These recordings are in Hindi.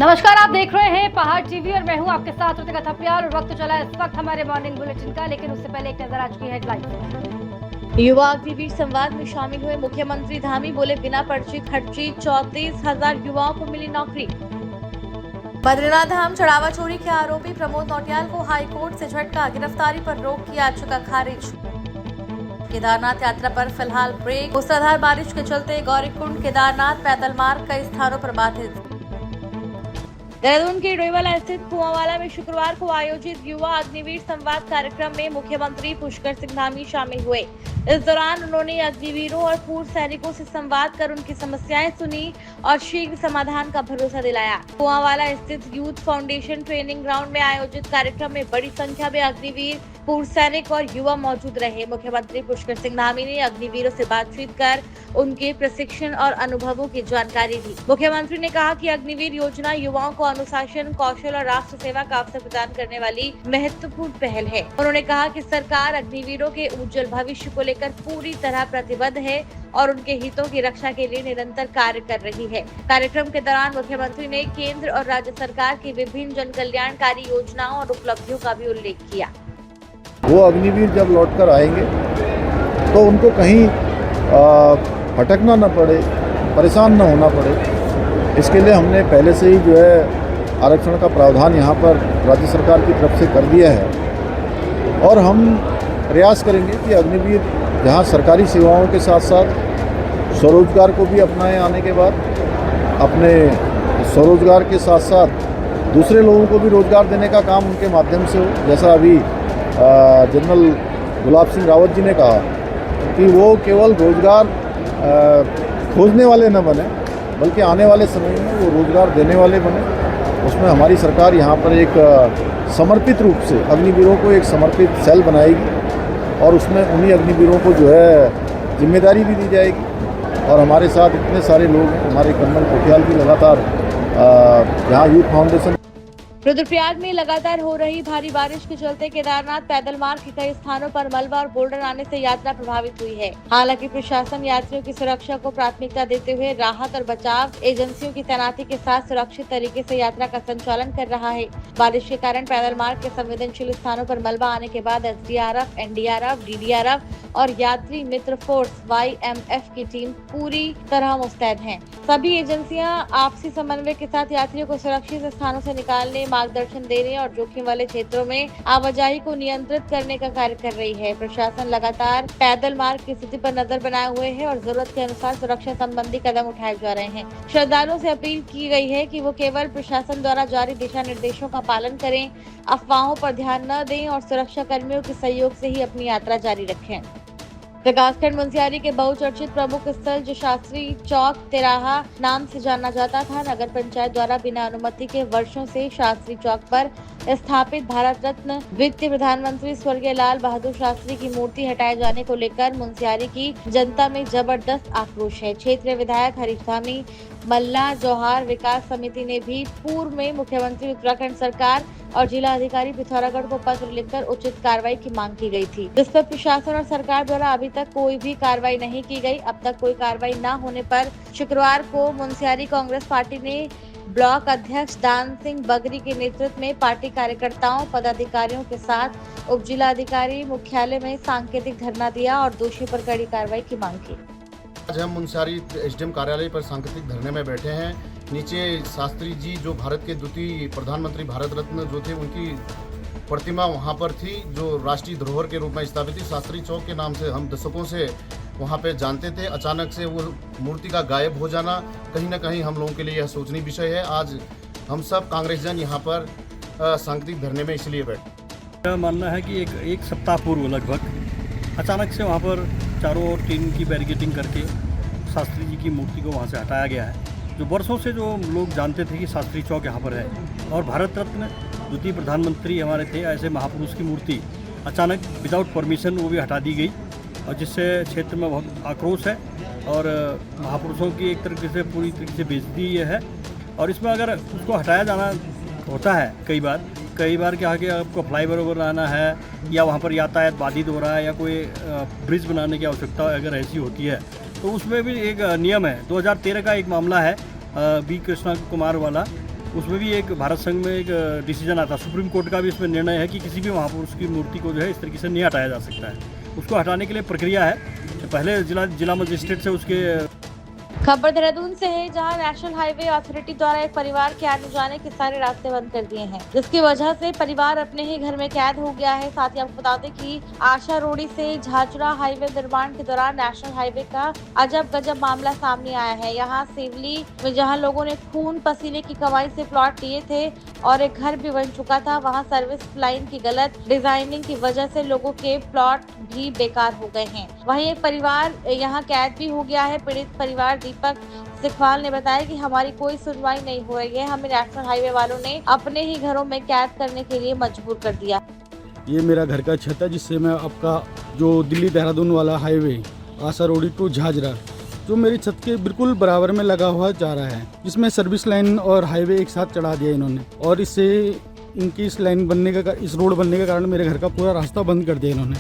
नमस्कार, आप देख रहे हैं पहाड़ टीवी और मैं हूं आपके साथ ऋतिका थपलियाल। और वक्त चला इस वक्त हमारे मॉर्निंग बुलेटिन का, लेकिन उससे पहले एक नजर आज की हेडलाइन। युवा अग्निवीर संवाद में शामिल हुए मुख्यमंत्री धामी, बोले बिना पर्ची खर्ची 34,000 युवाओं को मिली नौकरी। बद्रीनाथ धाम चढ़ावा चोरी के आरोपी प्रमोद नौटियाल को हाईकोर्ट से झटका, गिरफ्तारी पर रोक की याचिका खारिज। केदारनाथ यात्रा पर फिलहाल ब्रेक, मूसलाधार बारिश के चलते गौरीकुंड केदारनाथ पैदल मार्ग कई स्थानों पर बाधित। देहरादून के डोईवाला स्थित कुआंवाला में शुक्रवार को आयोजित युवा अग्निवीर संवाद कार्यक्रम में मुख्यमंत्री पुष्कर सिंह धामी शामिल हुए। इस दौरान उन्होंने अग्निवीरों और पूर्व सैनिकों से संवाद कर उनकी समस्याएं सुनी और शीघ्र समाधान का भरोसा दिलाया। कुआंवाला स्थित यूथ फाउंडेशन ट्रेनिंग ग्राउंड में आयोजित कार्यक्रम में बड़ी संख्या में अग्निवीर, पूर्व सैनिक और युवा मौजूद रहे। मुख्यमंत्री पुष्कर सिंह धामी ने अग्निवीरों से बातचीत कर उनके प्रशिक्षण और अनुभवों की जानकारी दी। मुख्यमंत्री ने कहा कि अग्निवीर योजना युवाओं को अनुशासन, कौशल और राष्ट्र सेवा का अवसर प्रदान करने वाली महत्वपूर्ण पहल है। उन्होंने कहा कि सरकार अग्निवीरों के उज्जवल भविष्य को लेकर पूरी तरह प्रतिबद्ध है और उनके हितों की रक्षा के लिए निरंतर कार्य कर रही है। कार्यक्रम के दौरान मुख्यमंत्री ने केंद्र और राज्य सरकार की विभिन्न जन कल्याणकारी योजनाओं और उपलब्धियों का भी उल्लेख किया। वो अग्निवीर जब लौटकर आएंगे तो उनको कहीं भटकना न पड़े, परेशान न होना पड़े, इसके लिए हमने पहले से ही जो है आरक्षण का प्रावधान यहाँ पर राज्य सरकार की तरफ से कर दिया है। और हम प्रयास करेंगे कि अग्निवीर जहाँ सरकारी सेवाओं के साथ साथ स्वरोजगार को भी अपनाएं, आने के बाद अपने स्वरोजगार के साथ साथ दूसरे लोगों को भी रोजगार देने का काम उनके माध्यम से हो। जैसा अभी जनरल गुलाब सिंह रावत जी ने कहा कि वो केवल रोजगार खोजने वाले न बने, बल्कि आने वाले समय में वो रोजगार देने वाले बने। उसमें हमारी सरकार यहाँ पर एक समर्पित रूप से अग्निवीरों को एक समर्पित सेल बनाएगी और उसमें उन्हीं अग्निवीरों को जो है जिम्मेदारी भी दी जाएगी। और हमारे साथ इतने सारे लोग हैं, हमारे कर्नल कोटियाल भी लगातार यहाँ यूथ फाउंडेशन। रुद्रप्रयाग में लगातार हो रही भारी बारिश के चलते केदारनाथ पैदल मार्ग के कई स्थानों पर मलबा और बोल्डर आने से यात्रा प्रभावित हुई है। हालांकि प्रशासन यात्रियों की सुरक्षा को प्राथमिकता देते हुए राहत और बचाव एजेंसियों की तैनाती के साथ सुरक्षित तरीके से यात्रा का संचालन कर रहा है। बारिश के कारण पैदल मार्ग के संवेदनशील स्थानों पर मलबा आने के बाद SDRF, NDRF, DDRF और यात्री मित्र फोर्स YMF की टीम पूरी तरह मुस्तैद है। सभी एजेंसियां आपसी समन्वय के साथ यात्रियों को सुरक्षित स्थानों से निकालने, मार्गदर्शन देने और जोखिम वाले क्षेत्रों में आवाजाही को नियंत्रित करने का कार्य कर रही है। प्रशासन लगातार पैदल मार्ग की स्थिति पर नजर बनाए हुए है और जरूरत के अनुसार सुरक्षा संबंधी कदम उठाए जा रहे हैं। श्रद्धालुओं से अपील की गई है कि वो केवल प्रशासन द्वारा जारी दिशा निर्देशों का पालन करें, अफवाहों पर ध्यान न दें और सुरक्षा कर्मियों के सहयोग से ही अपनी यात्रा जारी रखें। विकासखंड मुंसियारी के बहुचर्चित प्रमुख स्थल जो शास्त्री चौक तिराहा नाम से जाना जाता था, नगर पंचायत द्वारा बिना अनुमति के वर्षों से शास्त्री चौक पर स्थापित भारत रत्न द्वितीय प्रधानमंत्री स्वर्गीय लाल बहादुर शास्त्री की मूर्ति हटाए जाने को लेकर मुंसियारी की जनता में जबरदस्त आक्रोश है। क्षेत्रीय विधायक हरीश धामी, मल्ला जौहार विकास समिति ने भी पूर्व में मुख्यमंत्री उत्तराखंड सरकार और जिला अधिकारी पिथौरागढ़ को पत्र लिखकर उचित कार्रवाई की मांग की गई थी, जिस पर प्रशासन और सरकार द्वारा अभी तक कोई भी कार्रवाई नहीं की गई। अब तक कोई कार्रवाई न होने पर शुक्रवार को मुंसियारी कांग्रेस पार्टी ने ब्लॉक अध्यक्ष दान सिंह बगरी के नेतृत्व में पार्टी कार्यकर्ताओं, पदाधिकारियों के साथ उप जिला अधिकारी मुख्यालय में सांकेतिक धरना दिया और दोषी पर कड़ी कार्रवाई की मांग की। आज हम मुंसियारी SDM कार्यालय पर सांकेतिक धरने में बैठे हैं। नीचे शास्त्री जी जो भारत के द्वितीय प्रधानमंत्री भारत रत्न जो थे, उनकी प्रतिमा वहां पर थी जो राष्ट्रीय धरोहर के रूप में स्थापित थी। शास्त्री चौक के नाम से हम दशकों से वहां पे जानते थे। अचानक से वो मूर्ति का गायब हो जाना कहीं ना कहीं हम लोगों के लिए यह सोचनीय विषय है। आज हम सब कांग्रेसजन यहाँ पर सांकेतिक धरने में इसलिए बैठे। मेरा मानना है कि एक सप्ताह पूर्व लगभग अचानक से वहाँ पर चारों ओर टीन की बैरिकेडिंग करके शास्त्री जी की मूर्ति को वहाँ से हटाया गया है। जो वर्षों से जो लोग जानते थे कि शास्त्री चौक यहाँ पर है और भारत रत्न द्वितीय प्रधानमंत्री हमारे थे, ऐसे महापुरुष की मूर्ति अचानक विदाउट परमिशन वो भी हटा दी गई और जिससे क्षेत्र में बहुत आक्रोश है और महापुरुषों की एक तरीके से पूरी तरीके से बेइज्जती ये है। और इसमें अगर उसको हटाया जाना होता है कई बार क्या है कि आपको फ्लाईओवर बनाना है या वहाँ पर यातायात बाधित हो रहा है या कोई ब्रिज बनाने की आवश्यकता अगर ऐसी होती है तो उसमें भी एक नियम है। 2013 का एक मामला है बी कृष्णा कुमार वाला, उसमें भी एक भारत संघ में एक डिसीजन आता है, सुप्रीम कोर्ट का भी इसमें निर्णय है कि किसी भी महापुरुष की मूर्ति को जो है इस तरीके से नहीं हटाया जा सकता है। उसको हटाने के लिए प्रक्रिया है, पहले जिला मजिस्ट्रेट से उसके। खबर देहरादून से है, जहां नेशनल हाईवे अथॉरिटी द्वारा एक परिवार के आने जाने के सारे रास्ते बंद कर दिए हैं, जिसकी वजह से परिवार अपने ही घर में कैद हो गया है। साथ ही आपको बता दें कि आशा रोड़ी से झाझरा हाईवे निर्माण के दौरान नेशनल हाईवे का अजब गजब मामला सामने आया है। यहाँ सिवली में जहाँ लोगों ने खून पसीने की कमाई से प्लॉट लिए थे और एक घर भी बन चुका था, वहाँ सर्विस लाइन की गलत डिजाइनिंग की वजह से लोगों के प्लॉट भी बेकार हो गए हैं। वहीं एक परिवार यहाँ कैद भी हो गया है। पीड़ित परिवार दीपक सिखवाल ने बताया कि हमारी कोई सुनवाई नहीं हो रही है, हमें नेशनल हाईवे वालों ने अपने ही घरों में कैद करने के लिए मजबूर कर दिया। ये मेरा घर का छत है, जिससे मैं आपका जो दिल्ली देहरादून वाला हाईवे आशा रोडी टू झाझरा जो मेरी छत के बिल्कुल बराबर में लगा हुआ जा रहा है, जिसमें सर्विस लाइन और हाईवे एक साथ चढ़ा दिया इन्होंने, और इससे इनकी इस लाइन बनने का इस रोड बनने के कारण मेरे घर का पूरा रास्ता बंद कर दिया इन्होंने।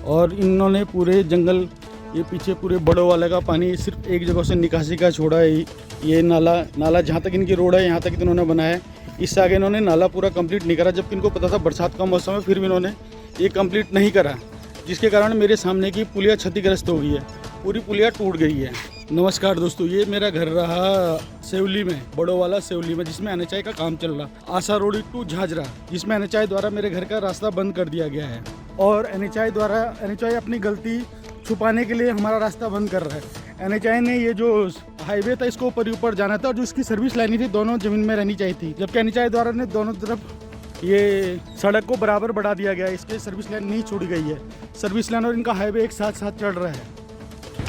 और इन्होंने पूरे जंगल, ये पीछे पूरे बड़ों वाले का पानी सिर्फ एक जगह से निकासी का छोड़ा है। ये नाला जहाँ तक इनकी रोड है यहाँ तक इन्होंने बनाया है, इससे आगे इन्होंने नाला पूरा कंप्लीट नहीं करा, जबकि इनको पता था बरसात का मौसम है, फिर भी इन्होंने ये कंप्लीट नहीं करा, जिसके कारण मेरे सामने की पुलिया क्षतिग्रस्त हो गई है, पूरी पुलिया टूट गई है। नमस्कार दोस्तों, ये मेरा घर रहा सेवली में, बड़ों वाला सेवली में, जिसमें NHI का काम चल रहा, आशा रोडी टू झाझरा, जिसमें NHI द्वारा मेरे घर का रास्ता बंद कर दिया गया है। और NHI अपनी गलती छुपाने के लिए हमारा रास्ता बंद कर रहा है। NHI ने ये जो हाईवे था इसको ऊपर जाना था, और जो इसकी सर्विस लाइन थी दोनों जमीन में रहनी चाहिए थी, जबकि NHI द्वारा ने दोनों तरफ ये सड़क को बराबर बढ़ा दिया गया है, इसके सर्विस लाइन नहीं छोड़ी गई है। सर्विस लाइन और इनका हाईवे एक साथ चल रहा है।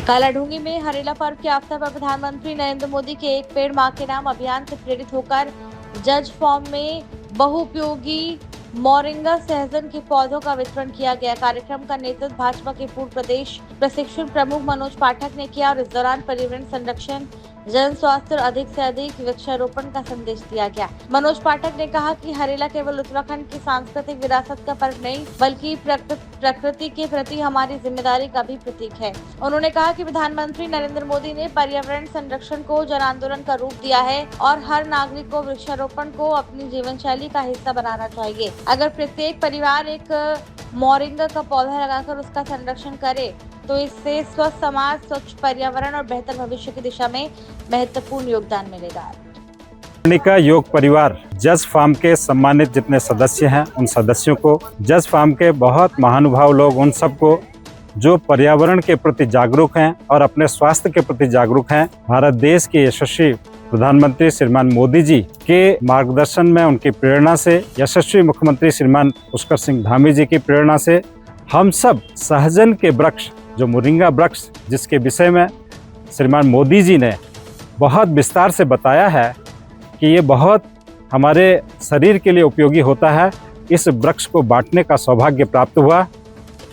कालाढूंगी में हरेला पर्व के अवसर पर प्रधानमंत्री नरेंद्र मोदी के एक पेड़ मां के नाम अभियान से प्रेरित होकर जज फॉर्म में बहुउपयोगी मोरिंगा सहजन के पौधों का वितरण किया गया। कार्यक्रम का नेतृत्व भाजपा के पूर्व प्रदेश प्रशिक्षण प्रमुख मनोज पाठक ने किया और इस दौरान पर्यावरण संरक्षण, जन स्वास्थ्य और अधिक से अधिक वृक्षारोपण का संदेश दिया गया। मनोज पाठक ने कहा कि हरेला केवल उत्तराखंड की सांस्कृतिक विरासत का पर्व नहीं, बल्कि प्रकृति के प्रति हमारी जिम्मेदारी का भी प्रतीक है। उन्होंने कहा कि प्रधानमंत्री नरेंद्र मोदी ने पर्यावरण संरक्षण को जन आंदोलन का रूप दिया है और हर नागरिक को वृक्षारोपण को अपनी जीवन शैली का हिस्सा बनाना चाहिए। अगर प्रत्येक परिवार एक मोरिंगा का पौधा लगाकर उसका संरक्षण करे तो इससे स्वस्थ समाज, स्वच्छ पर्यावरण और बेहतर भविष्य की दिशा में महत्वपूर्ण योगदान मिलेगा। का योग परिवार जज फार्म के सम्मानित जितने सदस्य हैं, उन सदस्यों को, जज फार्म के बहुत महानुभाव लोग, उन सबको जो पर्यावरण के प्रति जागरूक हैं और अपने स्वास्थ्य के प्रति जागरूक हैं, भारत देश के यशस्वी प्रधानमंत्री श्रीमान मोदी जी के मार्गदर्शन में, उनकी प्रेरणा से, यशस्वी मुख्यमंत्री श्रीमान पुष्कर सिंह धामी जी की प्रेरणा से हम सब सहजन के वृक्ष, जो मोरिंगा वृक्ष जिसके विषय में श्रीमान मोदी जी ने बहुत विस्तार से बताया है कि ये बहुत हमारे शरीर के लिए उपयोगी होता है, इस वृक्ष को बांटने का सौभाग्य प्राप्त हुआ।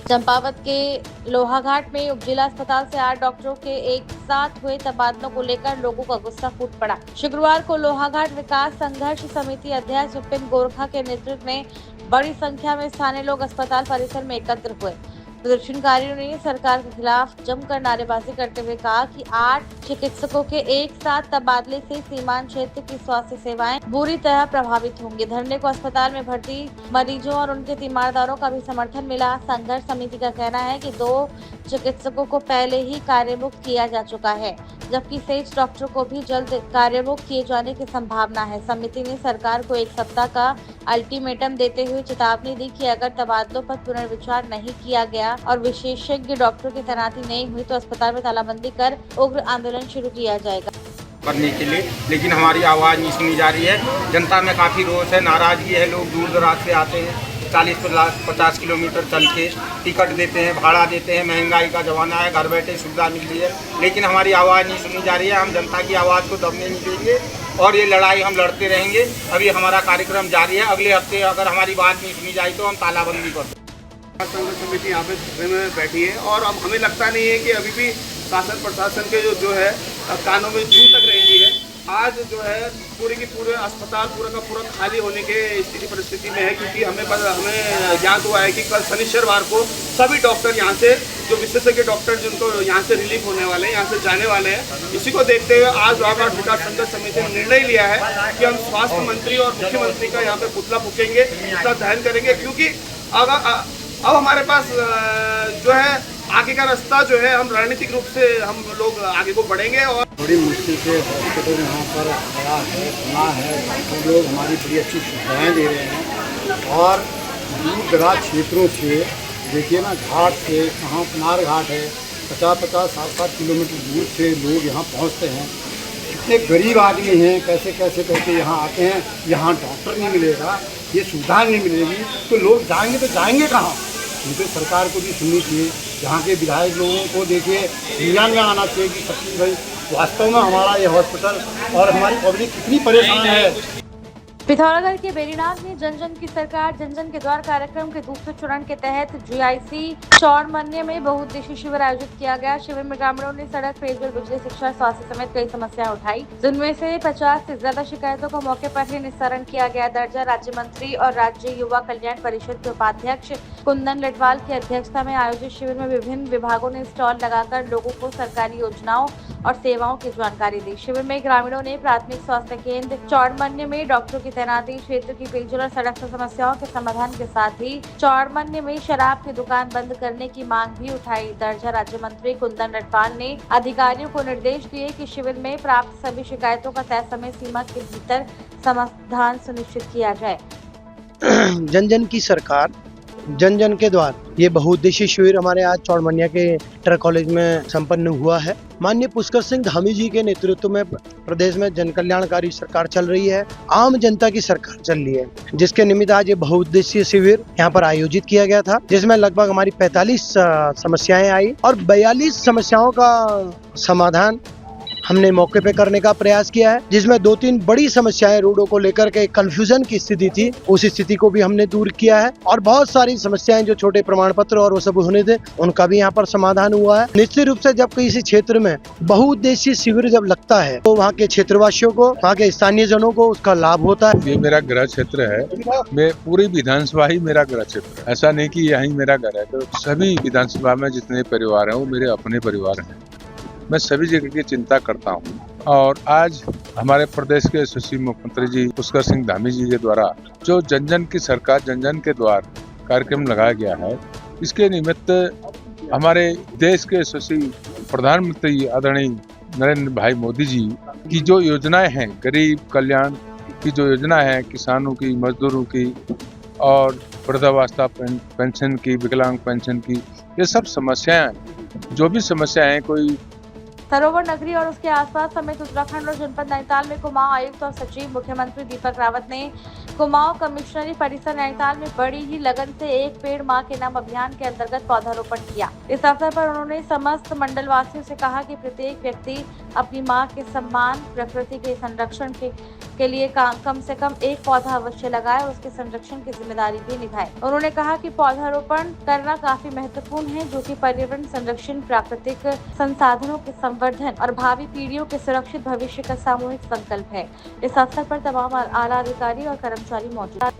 चंपावत के लोहाघाट में उपजिला अस्पताल से 8 डॉक्टरों के एक साथ हुए तबादलों को लेकर लोगों का गुस्सा फूट पड़ा। शुक्रवार को लोहाघाट विकास संघर्ष समिति अध्यक्ष विपिन गोरखा के नेतृत्व में बड़ी संख्या में स्थानीय लोग अस्पताल परिसर में एकत्र हुए। प्रदर्शनकारियों ने सरकार के खिलाफ जमकर नारेबाजी करते हुए कहा कि 8 चिकित्सकों के एक साथ तबादले से सीमांत क्षेत्र की स्वास्थ्य सेवाएं बुरी तरह प्रभावित होंगी। धरने को अस्पताल में भर्ती मरीजों और उनके तीमारदारों का भी समर्थन मिला। संघर्ष समिति का कहना है कि 2 चिकित्सकों को पहले ही कार्यमुक्त किया जा चुका है, जबकि शेष डॉक्टरों को भी जल्द कार्यमुक्त किए जाने की संभावना है। समिति ने सरकार को 1 सप्ताह का अल्टीमेटम देते हुए चेतावनी दी कि अगर तबादलों पर पुनर्विचार नहीं किया गया और विशेषज्ञ डॉक्टरों की तैनाती नहीं हुई तो अस्पताल में तालाबंदी कर उग्र आंदोलन शुरू किया जाएगा करने के लिए, लेकिन हमारी आवाज़ नहीं सुनी जा रही है। जनता में काफ़ी रोष है, नाराजगी है। लोग दूर दराज से आते हैं, 40-50 किलोमीटर चल के टिकट देते हैं, भाड़ा देते हैं। महंगाई का ज़माना है, घर बैठे सुविधा मिल रही है, लेकिन हमारी आवाज़ नहीं सुनी जा रही है। हम जनता की आवाज़ को दबने नहीं देंगे और ये लड़ाई हम लड़ते रहेंगे। अभी हमारा कार्यक्रम जारी है। अगले हफ्ते अगर हमारी बात नहीं सुनी जाए तो हम तालाबंदी कर देंगे। संघर्ष समिति यहाँ पे में बैठी है और अब हमें लगता नहीं है कि अभी भी शासन प्रशासन के जो है कानों में जू तक रहेंगी है। आज जो है पूरे की पूरे अस्पताल पूरा का पूरा खाली होने के स्थिति परिस्थिति में है, क्योंकि हमें ज्ञात हुआ है कि कल शनिवार को सभी डॉक्टर यहाँ से जो विशेषज्ञ डॉक्टर जिनको यहाँ से रिलीफ होने वाले हैं, यहाँ से जाने वाले हैं। इसी को देखते हुए आज लोहाघाट विकास संघर्ष समिति ने निर्णय लिया है कि हम स्वास्थ्य मंत्री और मुख्यमंत्री का यहाँ पे पुतला फूकेंगे, पुतला दहन करेंगे, क्योंकि अब हमारे पास जो है आगे का रास्ता जो है हम रणनीतिक रूप से हम लोग आगे को बढ़ेंगे। और बड़ी मुश्किल से हॉस्पिटल यहाँ पर आया है, बना है, डॉक्टर लोग हमारी बड़ी अच्छी सुविधाएँ दे रहे हैं। और दूर दराज क्षेत्रों से देखिए ना, घाट से कहाँ पनार घाट है, 50-50, 60-60 किलोमीटर दूर से लोग यहाँ पहुँचते हैं। इतने गरीब आदमी हैं, कैसे कैसे करके यहाँ आते हैं, यहाँ डॉक्टर नहीं मिलेगा, ये सुविधा नहीं मिलेगी, तो लोग जाएंगे तो जाएंगे कहाँ? उनको सरकार को भी सुननी चाहिए, यहाँ के विधायक लोगों को देखिए ध्यान में आना चाहिए कि सचिन भाई वास्तव में हमारा ये हॉस्पिटल और हमारी पब्लिक कितनी परेशान है। पिथौरागढ़ के बेरीनाग में जन जन की सरकार जन जन के द्वार कार्यक्रम के दूसरे चरण के तहत GIC चौड़मन्य में बहुउद्देशीय शिविर आयोजित किया गया। शिविर में ग्रामीणों ने सड़क, पेयजल, बिजली, शिक्षा, स्वास्थ्य समेत कई समस्याएं उठाई, जिनमें से 50 से ज्यादा शिकायतों का मौके पर ही निस्तारण किया गया। दर्जा राज्य मंत्री और राज्य युवा कल्याण परिषद के उपाध्यक्ष कुंदन लटवाल की अध्यक्षता में आयोजित शिविर में विभिन्न विभागों ने स्टॉल लगाकर लोगों को सरकारी योजनाओं और सेवाओं की जानकारी दी। शिविर में ग्रामीणों ने प्राथमिक स्वास्थ्य केंद्र चौड़मन्य में डॉक्टरों की तैनाती, क्षेत्र की पेयजल और सड़क समस्याओं के समाधान के साथ ही चौड़मन्य में शराब की दुकान बंद करने की मांग भी उठाई। दर्जा राज्य मंत्री कुंदन लटवाल ने अधिकारियों को निर्देश दिए कि शिविर में प्राप्त सभी शिकायतों का तय समय सीमा के भीतर समाधान सुनिश्चित किया जाए। जन जन की सरकार जन जन के द्वार ये बहुउद्देशीय शिविर हमारे आज चौड़मन्या के इंटर कॉलेज में संपन्न हुआ है। माननीय पुष्कर सिंह धामी जी के नेतृत्व में प्रदेश में जन कल्याणकारी सरकार चल रही है, आम जनता की सरकार चल रही है, जिसके निमित्त आज ये बहुउद्देशीय शिविर यहाँ पर आयोजित किया गया था, जिसमें लगभग हमारी 45 समस्याएं आई और 42 समस्याओं का समाधान हमने मौके पे करने का प्रयास किया है, जिसमें 2-3 बड़ी समस्याएं रोडों को लेकर के कंफ्यूजन की स्थिति थी, उस स्थिति को भी हमने दूर किया है। और बहुत सारी समस्याएं जो छोटे प्रमाण पत्र और वो सब होने थे, उनका भी यहाँ पर समाधान हुआ है। निश्चित रूप से जब किसी क्षेत्र में बहुउद्देशीय शिविर जब लगता है तो वहाँ के क्षेत्रवासियों को, वहाँ के स्थानीय जनों को उसका लाभ होता है। ये मेरा गृह क्षेत्र है, मैं पूरी विधानसभा ही मेरा गृह क्षेत्र है, ऐसा नहीं कि यही मेरा घर है। तो सभी विधानसभा में जितने परिवार हैं वो मेरे अपने परिवार हैं। मैं सभी जगह की चिंता करता हूँ। और आज हमारे प्रदेश के यशस्वी मुख्यमंत्री जी पुष्कर सिंह धामी जी के द्वारा जो जन जन की सरकार जन जन के द्वार कार्यक्रम लगाया गया है, इसके निमित्त हमारे देश के यशस्वी प्रधानमंत्री आदरणीय नरेंद्र भाई मोदी जी की जो योजनाएं हैं, गरीब कल्याण की जो योजना है, किसानों की, मजदूरों की और वृद्धावस्था पेंशन की, विकलांग पेंशन की, ये सब समस्याएं, जो भी समस्याएं कोई सरोवर नगरी और उसके आसपास समेत उत्तराखंड और जनपद नैनीताल में कुमाऊं आयुक्त और सचिव मुख्यमंत्री दीपक रावत ने कुमाऊं कमिश्नरी परिसर नैनीताल में बड़ी ही लगन से एक पेड़ मां के नाम अभियान के अंतर्गत पौधारोपण किया। इस अवसर पर उन्होंने समस्त मंडल वासियों से कहा कि प्रत्येक व्यक्ति अपनी मां के सम्मान, प्रकृति के संरक्षण के लिए कम से कम एक पौधा अवश्य लगाए और उसके संरक्षण की जिम्मेदारी भी निभाए। उन्होंने कहा कि पौधारोपण करना काफी महत्वपूर्ण है, जो कि पर्यावरण संरक्षण, प्राकृतिक संसाधनों के संवर्धन और भावी पीढ़ियों के सुरक्षित भविष्य का सामूहिक संकल्प है। इस अवसर पर तमाम आला अधिकारी और कर्मचारी मौजूद।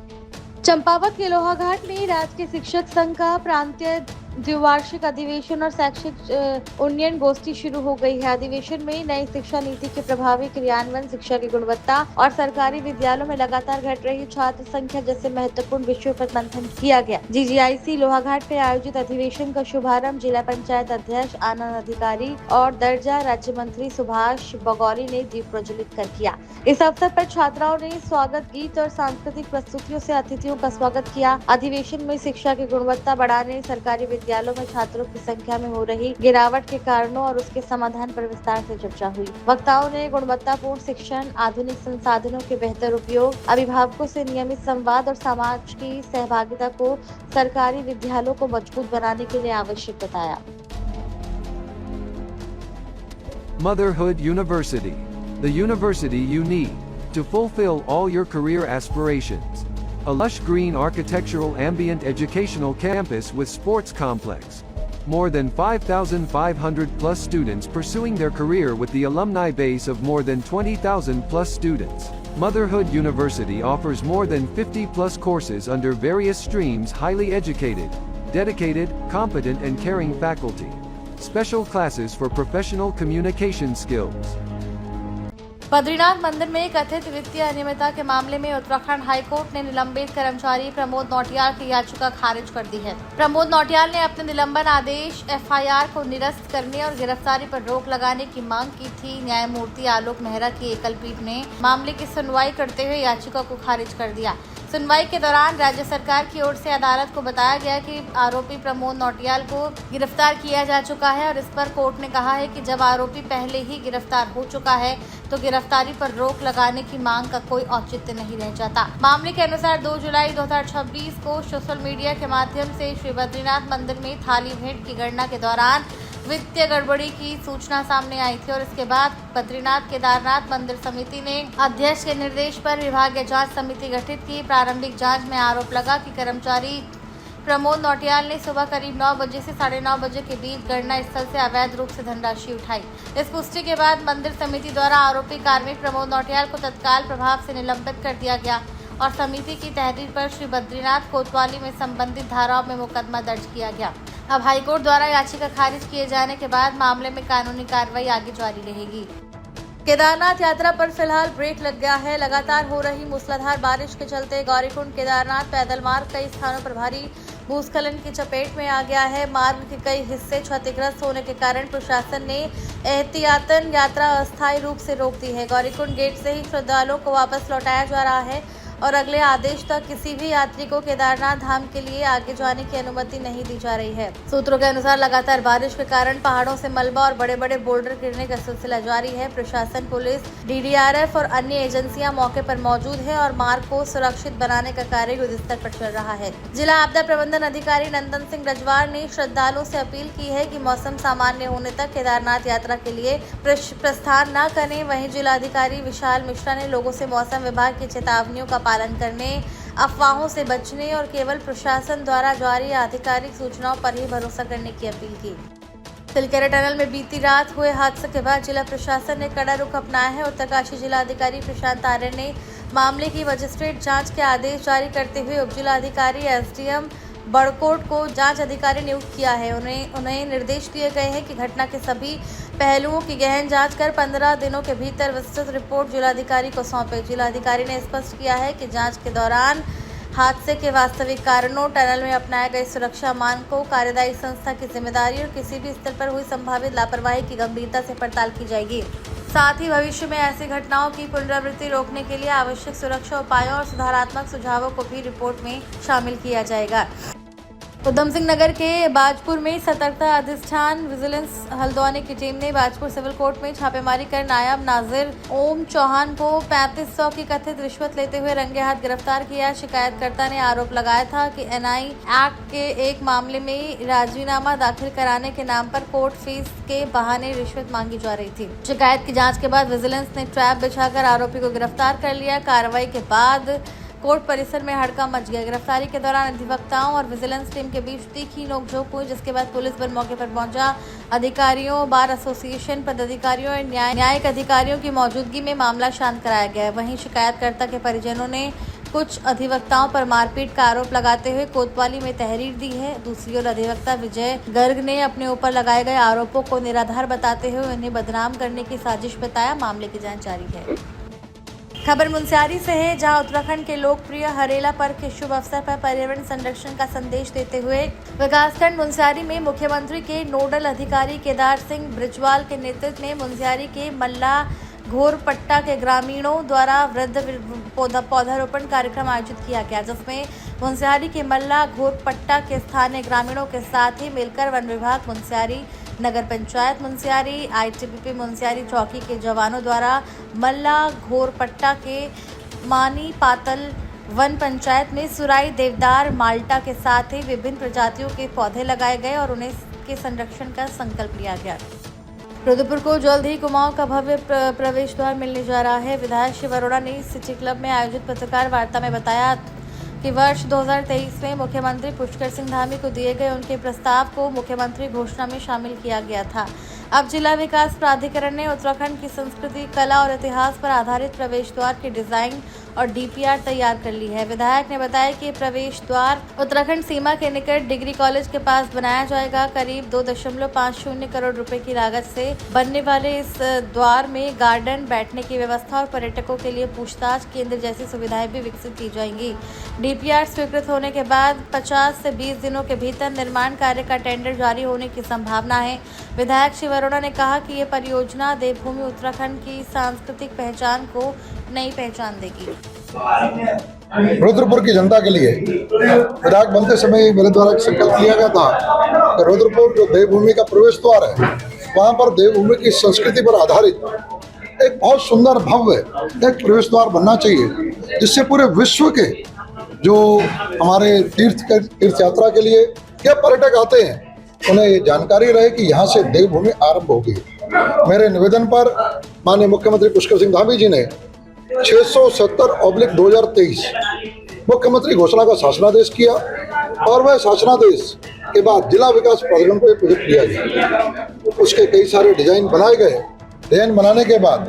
चंपावत के लोहाघाट में राजकीय शिक्षक संघ का प्रांतीय द्विवार्षिक अधिवेशन और शैक्षिक उन्नयन गोष्ठी शुरू हो गई है। अधिवेशन में नई शिक्षा नीति के प्रभावी क्रियान्वयन, शिक्षा की गुणवत्ता और सरकारी विद्यालयों में लगातार घट रही छात्र संख्या जैसे महत्वपूर्ण विषयों पर मंथन किया गया। GGIC लोहाघाट में आयोजित अधिवेशन का शुभारंभ जिला पंचायत अध्यक्ष आनंद अधिकारी और दर्जा राज्य मंत्री सुभाष बगौरी ने दीप प्रज्वलित कर किया। इस अवसर पर छात्राओं ने स्वागत गीत और सांस्कृतिक प्रस्तुतियों से अतिथियों का स्वागत किया। अधिवेशन में शिक्षा की गुणवत्ता बढ़ाने, सरकारी विद्यालयों में छात्रों की संख्या में हो रही गिरावट के कारणों और उसके समाधान पर विस्तार से चर्चा हुई। वक्ताओं ने गुणवत्तापूर्ण शिक्षण, आधुनिक संसाधनों के बेहतर उपयोग, अभिभावकों से नियमित संवाद और समाज की सहभागिता को सरकारी विद्यालयों को मजबूत बनाने के लिए आवश्यक बताया। Motherhood University, the university you need to fulfill all your career aspirations. A lush green architectural ambient educational campus with sports complex, more than 5,500 plus students pursuing their career with the alumni base of more than 20,000 plus students. Motherhood University offers more than 50 plus courses under various streams, highly educated, dedicated, competent and caring faculty. Special classes for professional communication skills. Badrinath मंदिर में कथित वित्तीय अनियमितता के मामले में उत्तराखंड हाईकोर्ट ने निलंबित कर्मचारी प्रमोद नौटियाल की याचिका खारिज कर दी है। प्रमोद नौटियाल ने अपने निलंबन आदेश एफआईआर को निरस्त करने और गिरफ्तारी पर रोक लगाने की मांग की थी। न्यायमूर्ति आलोक मेहरा की एकल पीठ ने मामले की सुनवाई करते हुए याचिका को खारिज कर दिया। सुनवाई के दौरान राज्य सरकार की ओर से अदालत को बताया गया कि आरोपी प्रमोद नौटियाल को गिरफ्तार किया जा चुका है और इस पर कोर्ट ने कहा है कि जब आरोपी पहले ही गिरफ्तार हो चुका है तो गिरफ्तारी पर रोक लगाने की मांग का कोई औचित्य नहीं रह जाता। मामले के अनुसार 2 जुलाई 2026 को सोशल मीडिया के माध्यम से श्री बद्रीनाथ मंदिर में थाली भेंट की गणना के दौरान वित्तीय गड़बड़ी की सूचना सामने आई थी और इसके बाद बद्रीनाथ केदारनाथ मंदिर समिति ने अध्यक्ष के निर्देश पर विभागीय जांच समिति गठित की। प्रारंभिक जांच में आरोप लगा कि कर्मचारी प्रमोद नौटियाल ने सुबह करीब 9 बजे से 9:30 बजे के बीच गणना स्थल से अवैध रूप से धनराशि उठाई। इस पुष्टि के बाद मंदिर समिति द्वारा आरोपी कार्मिक प्रमोद नौटियाल को तत्काल प्रभाव से निलंबित कर दिया गया और समिति की तहरीर पर श्री बद्रीनाथ कोतवाली में संबंधित धाराओं में मुकदमा दर्ज किया गया। अब हाईकोर्ट द्वारा याचिका खारिज किए जाने के बाद मामले में कानूनी कार्रवाई आगे जारी रहेगी। केदारनाथ यात्रा पर फिलहाल ब्रेक लग गया है। लगातार हो रही मूसलाधार बारिश के चलते गौरीकुंड केदारनाथ पैदल मार्ग कई स्थानों पर भारी भूस्खलन की चपेट में आ गया है। मार्ग के कई हिस्से क्षतिग्रस्त होने के कारण प्रशासन ने एहतियातन यात्रा अस्थायी रूप से रोक दी है। गौरीकुंड गेट से ही श्रद्धालुओं को वापस लौटाया जा रहा है और अगले आदेश तक किसी भी यात्री को केदारनाथ धाम के लिए आगे जाने की अनुमति नहीं दी जा रही है। सूत्रों के अनुसार लगातार बारिश के कारण पहाड़ों से मलबा और बड़े बड़े बोल्डर गिरने का सिलसिला जारी है। प्रशासन, पुलिस, डीडीआरएफ और अन्य एजेंसियां मौके पर मौजूद हैं और मार्ग को सुरक्षित बनाने का कार्य युद्ध स्तर पर चल रहा है। जिला आपदा प्रबंधन अधिकारी नंदन सिंह रजवार ने श्रद्धालुओं से अपील की है कि मौसम सामान्य होने तक केदारनाथ यात्रा के लिए प्रस्थान न करें। वहीं जिलाधिकारी विशाल मिश्रा ने लोगों से मौसम विभाग की चेतावनियों का पालन करने, अफवाहों से बचने और केवल प्रशासन द्वारा जारी आधिकारिक सूचनाओं पर ही भरोसा करने की अपील की। तिलकेरा टनल में बीती रात हुए हादसे के बाद जिला प्रशासन ने कड़ा रुख अपनाया है। उत्तरकाशी जिलाधिकारी प्रशांत आर्य ने मामले की मजिस्ट्रेट जांच के आदेश जारी करते हुए उप जिलाधिकारी एसडीएम बड़कोट को जांच अधिकारी नियुक्त किया है। उन्हें निर्देश दिए गए हैं कि घटना के सभी पहलुओं की गहन जांच कर 15 दिनों के भीतर विस्तृत रिपोर्ट जिलाधिकारी को सौंपे। जिलाधिकारी ने स्पष्ट किया है कि जांच के दौरान हादसे के वास्तविक कारणों, टनल में अपनाए गए सुरक्षा मानकों, कार्यदायी संस्था की जिम्मेदारी और किसी भी स्तर पर हुई संभावित लापरवाही की गंभीरता से पड़ताल की जाएगी। साथ ही भविष्य में ऐसी घटनाओं की पुनरावृत्ति रोकने के लिए आवश्यक सुरक्षा उपायों और सुधारात्मक सुझावों को भी रिपोर्ट में शामिल किया जाएगा। उधम सिंह नगर के बाजपुर में सतर्कता अधिष्ठान विजिलेंस हल्द्वानी की टीम ने बाजपुर सिविल कोर्ट में छापेमारी कर नायब नाजिर ओम चौहान को 3500 की कथित रिश्वत लेते हुए रंगे हाथ गिरफ्तार किया। शिकायतकर्ता ने आरोप लगाया था कि एनआई एक्ट के एक मामले में राजीनामा दाखिल कराने के नाम पर कोर्ट फीस के बहाने रिश्वत मांगी जा रही थी। शिकायत की जाँच के बाद विजिलेंस ने ट्रैप बिछाकर आरोपी को गिरफ्तार कर लिया। कार्रवाई के बाद कोर्ट परिसर में हड़कंप मच गया। गिरफ्तारी के दौरान अधिवक्ताओं और विजिलेंस टीम के बीच तीखी नोकझोंक हुई, जिसके बाद पुलिस बल मौके पर पहुंचा। अधिकारियों, बार एसोसिएशन पदाधिकारियों और न्यायिक अधिकारियों की मौजूदगी में मामला शांत कराया गया। वहीं शिकायतकर्ता के परिजनों ने कुछ अधिवक्ताओं पर मारपीट का आरोप लगाते हुए कोतवाली में तहरीर दी है। दूसरी ओर अधिवक्ता विजय गर्ग ने अपने ऊपर लगाए गए आरोपों को निराधार बताते हुए उन्हें बदनाम करने की साजिश बताया। मामले की जांच जारी है। खबर मुनस्यारी से है, जहां उत्तराखंड के लोकप्रिय हरेला पर्व के शुभ अवसर पर पर्यावरण संरक्षण का संदेश देते हुए विकासखंड मुनस्यारी में मुख्यमंत्री के नोडल अधिकारी केदार सिंह ब्रिजवाल के नेतृत्व में मुनस्यारी के मल्ला घोरपट्टा के ग्रामीणों द्वारा वृद्ध पौधारोपण कार्यक्रम आयोजित किया गया, जिसमें मुनस्यारी के मल्ला घोरपट्टा के स्थानीय ग्रामीणों के साथ ही मिलकर वन विभाग मुनस्यारी, नगर पंचायत मुनस्यारी, आईटीबीपी मुनस्यारी चौकी के जवानों द्वारा मल्ला घोरपट्टा के मानी पातल वन पंचायत में सुराई, देवदार, माल्टा के साथ ही विभिन्न प्रजातियों के पौधे लगाए गए और उन्हें के संरक्षण का संकल्प लिया गया। रुद्रपुर को जल्द ही कुमाऊं का भव्य प्रवेश द्वार मिलने जा रहा है। विधायक शिव अरोड़ा ने सिटी क्लब में आयोजित पत्रकार वार्ता में बताया। कि वर्ष 2023 में मुख्यमंत्री पुष्कर सिंह धामी को दिए गए उनके प्रस्ताव को मुख्यमंत्री घोषणा में शामिल किया गया था। अब जिला विकास प्राधिकरण ने उत्तराखंड की संस्कृति, कला और इतिहास पर आधारित प्रवेश द्वार की डिजाइन और डीपीआर तैयार कर ली है। विधायक ने बताया कि प्रवेश द्वार उत्तराखंड सीमा के निकट डिग्री कॉलेज के पास बनाया जाएगा। करीब 2.50 करोड़ रुपए की लागत से बनने वाले इस द्वार में गार्डन, बैठने की व्यवस्था और पर्यटकों के लिए पूछताछ केंद्र जैसी सुविधाएं भी विकसित की जाएंगी। डीपीआर स्वीकृत होने के बाद 50 से 20 दिनों के भीतर निर्माण कार्य का टेंडर जारी होने की संभावना है। विधायक शिव अरोड़ा ने कहा कि ये परियोजना देवभूमि उत्तराखंड की सांस्कृतिक पहचान को नई पहचान देगी। रुद्रपुर की जनता के लिए विधायक बनते समय मेरे द्वारा एक संकल्प लिया गया था कि रुद्रपुर जो देवभूमि का प्रवेश द्वार है, वहाँ पर देवभूमि की संस्कृति पर आधारित एक बहुत सुंदर भव्य एक प्रवेश द्वार बनना चाहिए, जिससे पूरे विश्व के जो हमारे तीर्थ यात्रा के लिए या पर्यटक आते हैं उन्हें ये जानकारी रहे कि यहाँ से देवभूमि आरंभ होगी। मेरे निवेदन पर माननीय मुख्यमंत्री पुष्कर सिंह धामी जी ने 670/2023 मुख्यमंत्री घोषणा का शासनादेश किया और वह शासनादेश के बाद जिला विकास प्राधिकरण को प्रोजेक्ट दिया गया। उसके कई सारे डिजाइन बनाए गए। डिजाइन बनाने के बाद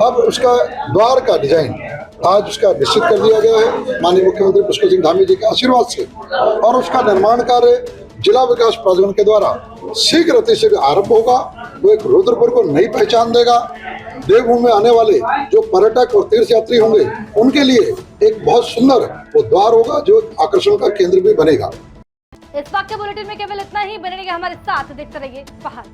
अब उसका द्वार का डिजाइन आज उसका निश्चित कर दिया गया है माननीय मुख्यमंत्री पुष्कर सिंह धामी जी के आशीर्वाद से, और उसका निर्माण कार्य जिला विकास प्राधिकरण के द्वारा शीघ्र अतिशीघ्र आरंभ होगा। वो एक रुद्रपुर को नई पहचान देगा। देवभूमि में आने वाले जो पर्यटक और तीर्थयात्री होंगे उनके लिए एक बहुत सुंदर वो द्वार होगा जो आकर्षण का केंद्र भी बनेगा। इस वक्त के बुलेटिन में केवल इतना ही। बने रहिए हमारे साथ, देखते रहिए पहाड़।